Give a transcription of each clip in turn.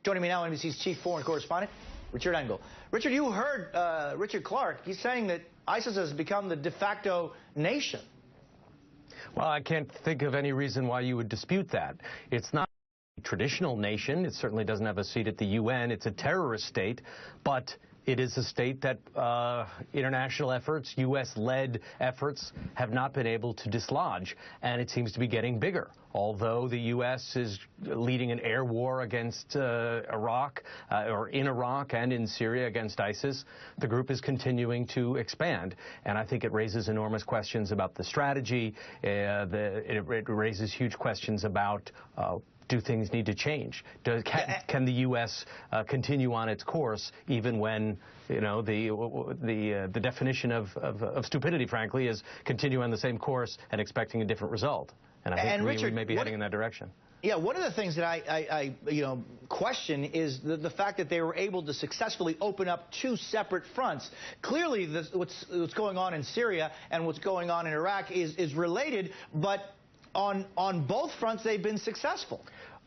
Joining me now, NBC's chief foreign correspondent, Richard Engel. Richard, you heard Richard Clark. He's saying that ISIS has become the de facto nation. Well, I can't think of any reason why you would dispute that. It's not a traditional nation. It certainly doesn't have a seat at the UN. It's a terrorist state, but it is a state that international efforts, U.S.-led efforts, have not been able to dislodge, and it seems to be getting bigger. Although the U.S. is leading an air war against Iraq, or in Iraq and in Syria against ISIS, the group is continuing to expand. And I think it raises enormous questions about the strategy. It raises huge questions about do things need to change? Can the U.S. continue on its course even when, you know, the definition of stupidity, frankly, is continue on the same course and expecting a different result? And I think Richard, we may be heading in that direction. Yeah, one of the things that I question is the fact that they were able to successfully open up two separate fronts. Clearly, what's going on in Syria and what's going on in Iraq is related, but on both fronts they've been successful.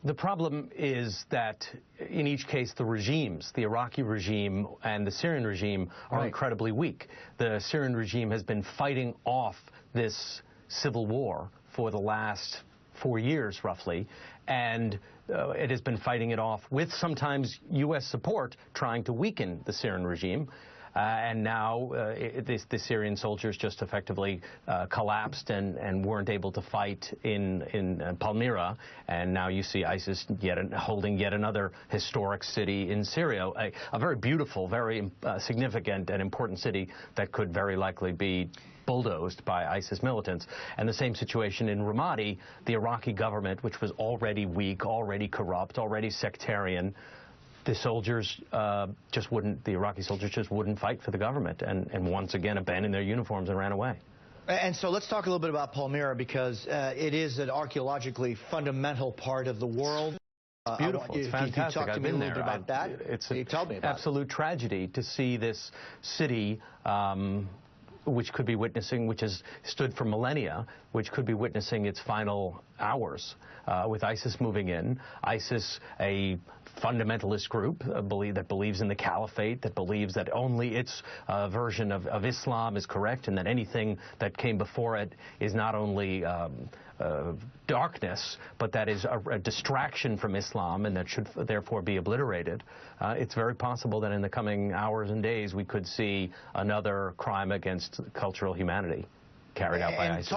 The problem is that in each case the regimes, the Iraqi regime and the Syrian regime, are incredibly weak. The Syrian regime has been fighting off this civil war for the last 4 years, roughly, and it has been fighting it off with sometimes U.S. support, trying to weaken the Syrian regime. And now the Syrian soldiers just effectively collapsed and weren't able to fight in Palmyra. And now you see ISIS holding yet another historic city in Syria, a very beautiful, very significant and important city that could very likely be bulldozed by ISIS militants. And the same situation in Ramadi, the Iraqi government, which was already weak, already corrupt, already sectarian. The soldiers the Iraqi soldiers just wouldn't fight for the government and once again abandoned their uniforms and ran away. And so let's talk a little bit about Palmyra, because it is an archaeologically fundamental part of the world. It's beautiful. It's fantastic. I've been there. About that? It's an absolute tragedy to see this city, which could be witnessing, which has stood for millennia, which could be witnessing its final hours with ISIS moving in. ISIS, a fundamentalist group that believes in the caliphate, that believes that only its version of Islam is correct, and that anything that came before it is not only darkness, but that is a distraction from Islam and that should therefore be obliterated. It's very possible that in the coming hours and days we could see another crime against cultural humanity carried out by ISIS.